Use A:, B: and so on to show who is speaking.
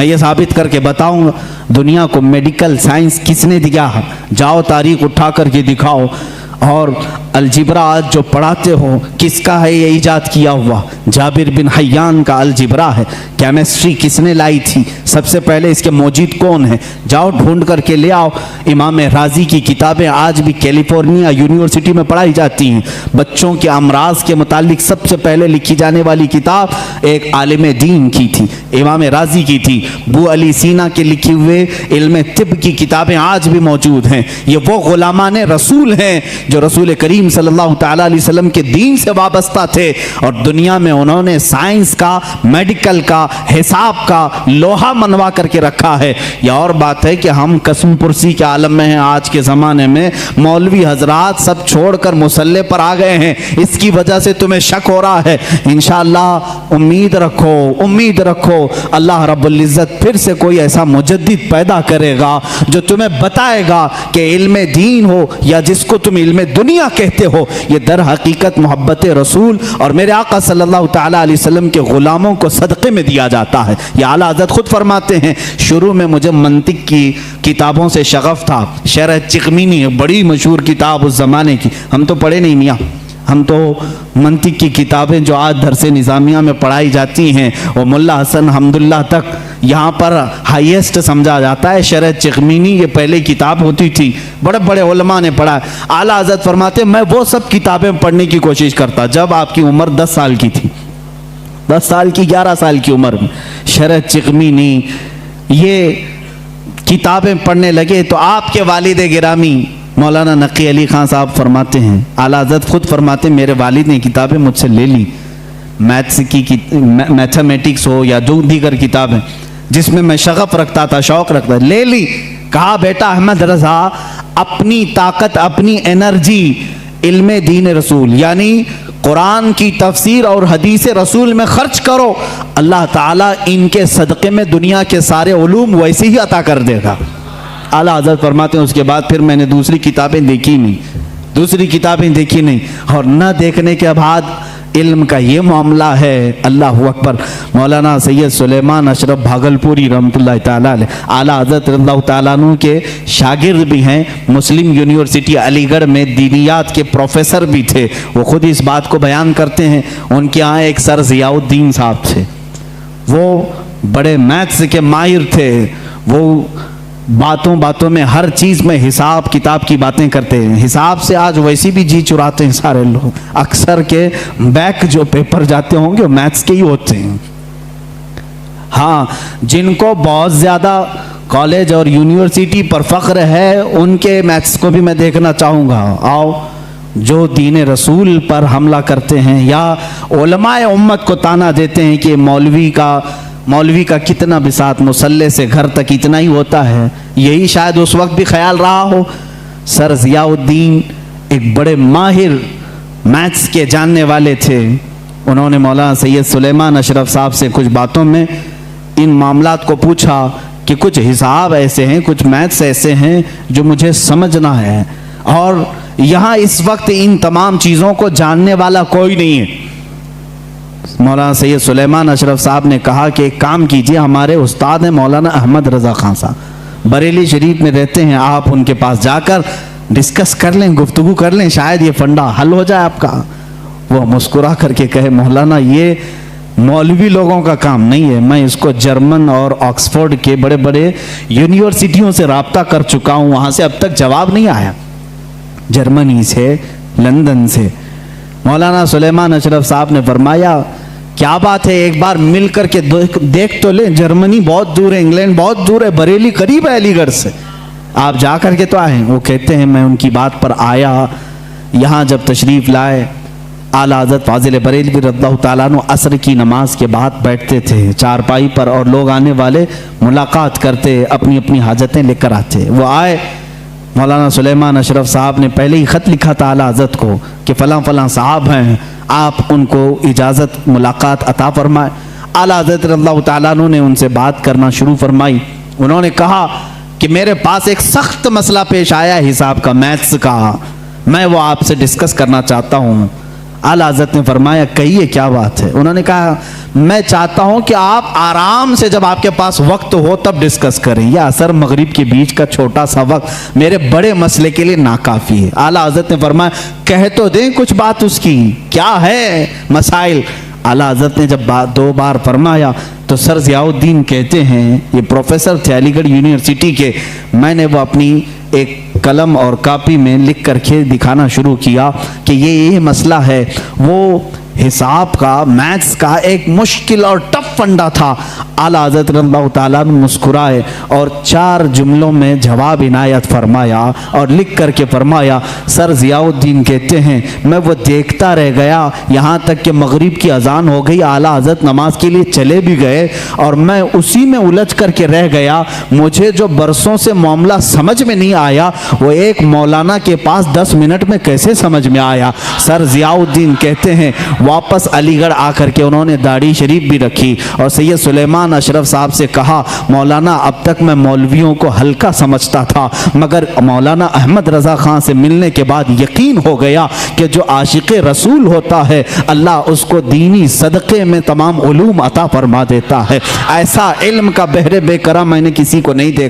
A: मैं ये साबित करके बताऊंगा दुनिया को मेडिकल साइंस किसने दिया, जाओ तारीख उठा करके दिखाओ। और अलजिब्रा आज जो पढ़ाते हो किसका है ये इजाद किया हुआ? जाबिर बिन हयान का अलजिब्रा है। केमिस्ट्री किसने लाई थी? सबसे पहले इसके मौजूद कौन है? जाओ ढूंढ करके ले आओ। इमाम राजी की किताबें आज भी कैलिफोर्निया यूनिवर्सिटी में पढ़ाई जाती हैं। बच्चों के अमराज के मुतालिक सबसे पहले लिखी जाने वाली किताब एक आलिम दीन की थी, इमाम राजी की थी। बू अली सीना के लिखे हुए इल्म तिब की किताबें आज भी मौजूद हैं। ये वो गुलामान रसूल हैं जो रसूल करीम सल्लल्लाहु तआला अलैहि वसल्लम के दीन से वाबस्ता थे, और दुनिया में उन्होंने साइंस का, मेडिकल का, हिसाब का लोहा मनवा करके रखा है। यह और बात है कि हम कसम पुरसी के आलम में हैं। आज के ज़माने में मौलवी हजरात सब छोड़कर मुसल्ले पर आ गए हैं, इसकी वजह से तुम्हें शक हो रहा है। इंशाअल्लाह उम्मीद रखो, उम्मीद रखो, अल्लाह रब्बुल इज़्ज़त फिर से कोई ऐसा मुजद्दिद पैदा करेगा जो तुम्हें बताएगा कि इल्म दीन हो या जिसको तुम इल्म दुनिया कहते हो, ये दर हकीकत मोहब्बत रसूल और मेरे आका सल्लल्लाहु तआला अलैहि वसल्लम के गुलामों को सदक़े में दिया जाता है। ये आला हज़रत खुद फरमाते हैं, शुरू में मुझे मंतिक की किताबों से शगफ था। शरह चिकमीनी बड़ी मशहूर किताब उस ज़माने की, हम तो पढ़े नहीं मियाँ, हम तो मंतिक की किताबें जो आज दरसे निज़ामिया में पढ़ाई जाती हैं वो मुल्ला हसन हम्दुल्लाह तक यहाँ पर हाईएस्ट समझा जाता है। शरह चिकमीनी ये पहले किताब होती थी, बड़े बड़े उलमा ने पढ़ा। आला हज़रत फरमाते मैं वो सब किताबें पढ़ने की कोशिश करता जब आपकी उम्र 10 साल की थी, 10 साल की 11 साल की उम्र में शरह चिकमीनी ये किताबें पढ़ने लगे तो आपके वालिद गिरामी मौलाना नकी अली खान साहब फरमाते हैं, आला हज़रत खुद फरमाते हैं मेरे वालिद ने किताबें मुझसे ले ली, मैथ्स की मैथमेटिक्स हो या जो दीगर किताबें जिसमें मैं शगफ रखता था, शौक़ रखता था, ले ली। कहा बेटा अहमद रज़ा अपनी ताकत, अपनी एनर्जी इल्म दीन रसूल यानी कुरान की तफसीर और हदीस रसूल में खर्च करो, अल्लाह ताला इनके सदक़े में दुनिया के सारे उलूम वैसे ही अता कर देगा। आला हज़रत फरमाते हैं उसके बाद फिर मैंने दूसरी किताबें देखी नहीं, दूसरी किताबें देखी नहीं, और न देखने के बाद इल्म का ये मामला है। अल्लाह अकबर। मौलाना सैयद सुलेमान अशरफ भागलपुरी रहमतुल्लाह ताला अलैह आला हज़रत रज़ियल्लाहु ताला अन्हु के शागिर्द भी हैं, मुस्लिम यूनिवर्सिटी अलीगढ़ में दीनियात के प्रोफेसर भी थे। वो खुद इस बात को बयान करते हैं, उनके यहाँ एक सर ज़ियाउद्दीन साहब थे, वो बड़े मैथ्स के माहिर थे, वो बातों बातों में हर चीज़ में हिसाब किताब की बातें करते हैं। हिसाब से आज वैसे भी जी चुराते हैं सारे लोग, अक्सर के बैक जो पेपर जाते होंगे वो मैथ्स के ही होते हैं। हाँ, जिनको बहुत ज़्यादा कॉलेज और यूनिवर्सिटी पर फ़ख्र है उनके मैथ्स को भी मैं देखना चाहूँगा। आओ, जो दीन रसूल पर हमला करते हैं या उलमाए उम्मत को ताना देते हैं कि मौलवी का कितना बिसात, मुसल्ले से घर तक इतना ही होता है, यही शायद उस वक्त भी ख्याल रहा हो। सर ज़ियाउद्दीन एक बड़े माहिर मैथ्स के जानने वाले थे, उन्होंने मौलाना सैयद सुलेमान अशरफ साहब से कुछ बातों में इन मामलात को पूछा कि कुछ हिसाब ऐसे हैं, कुछ मैथ्स ऐसे हैं जो मुझे समझना है, और यहाँ इस वक्त इन तमाम चीज़ों को जानने वाला कोई नहीं है। मौलाना सैयद सुलेमान अशरफ साहब ने कहा कि एक काम कीजिए, हमारे उस्ताद हैं मौलाना अहमद रज़ा खान साहब, बरेली शरीफ में रहते हैं, आप उनके पास जाकर डिस्कस कर लें, गुफ्तगू कर लें, शायद ये फंडा हल हो जाए आपका। वो मुस्कुरा करके कहे, मौलाना ये मौलवी लोगों का काम नहीं है, मैं इसको जर्मन और ऑक्सफोर्ड के बड़े बड़े यूनिवर्सिटियों से रब्ता कर चुका हूँ, वहाँ से अब तक जवाब नहीं आया, जर्मनी से, लंदन से। मौलाना सुलेमान अशरफ साहब ने फरमाया क्या बात है, एक बार मिल करके देख तो ले, जर्मनी बहुत दूर है, इंग्लैंड बहुत दूर है, बरेली करीब है अलीगढ़ से, आप जा करके तो आए। वो कहते हैं मैं उनकी बात पर आया, यहाँ जब तशरीफ़ लाए आला हज़रत फाजिल बरेलवी रज़ियल्लाहु ताला अन्हु असर की नमाज के बाद बैठते थे चारपाई पर, और लोग आने वाले मुलाकात करते, अपनी अपनी हाजतें लेकर आते। वो आए, मौलाना सुलेमान अशरफ साहब ने पहले ही ख़त लिखा था आला हज़रत को कि फ़लाँ फ़लाँ साहब हैं, आप उनको इजाज़त मुलाकात अता फरमाए। आला हज़रत रज़ियल्लाहु ताला अन्हु ने उनसे बात करना शुरू फरमाई। उन्होंने कहा कि मेरे पास एक सख्त मसला पेश आया है हिसाब का, मैथ्स का, मैं वो आपसे डिस्कस करना चाहता हूँ। आला हज़रत ने फरमाया कहिए क्या बात है। उन्होंने कहा मैं चाहता हूं कि आप आराम से जब आपके पास वक्त हो तब डिस्कस करें, यह असर मगरिब के बीच का छोटा सा वक्त मेरे बड़े मसले के लिए नाकाफी है। आला हज़रत ने फरमाया कह तो दें कुछ बात उसकी, क्या है मसाइल। आला हज़रत ने जब दो बार फरमाया तो सर ज़ियाउद्दीन कहते हैं, ये प्रोफेसर थे अलीगढ़ यूनिवर्सिटी के, मैंने वो अपनी एक कलम और कापी में लिख करके दिखाना शुरू किया कि ये मसला है। वो हिसाब का, मैथ्स का एक मुश्किल और टफ फंडा था। आला हज़रत रज़ियल्लाहु ताला मुस्कुराए और 4 जुमलों में जवाब इनायत फरमाया और लिख करके फरमाया, सर ज़ियाउद्दीन कहते हैं मैं वो देखता रह गया यहाँ तक कि मगरिब की अजान हो गई, आला हज़रत नमाज के लिए चले भी गए और मैं उसी में उलझ करके रह गया। मुझे जो बरसों से मामला समझ में नहीं आया वो एक मौलाना के पास 10 मिनट में कैसे समझ में आया। सर ज़ियाउद्दीन कहते हैं वापस अलीगढ़ आकर के उन्होंने दाढ़ी शरीफ भी रखी और सैयद सुलेमान अशरफ साहब से कहा, मौलाना अब तक मैं मौलवियों को हल्का समझता था, मगर मौलाना अहमद रज़ा खान से मिलने के बाद यकीन हो गया कि जो आशिक़ रसूल होता है अल्लाह उसको दीनी सदक़े में तमाम उलूम अता फरमा देता है। ऐसा इल्म का बहरे बेकरार मैंने किसी को नहीं देखा।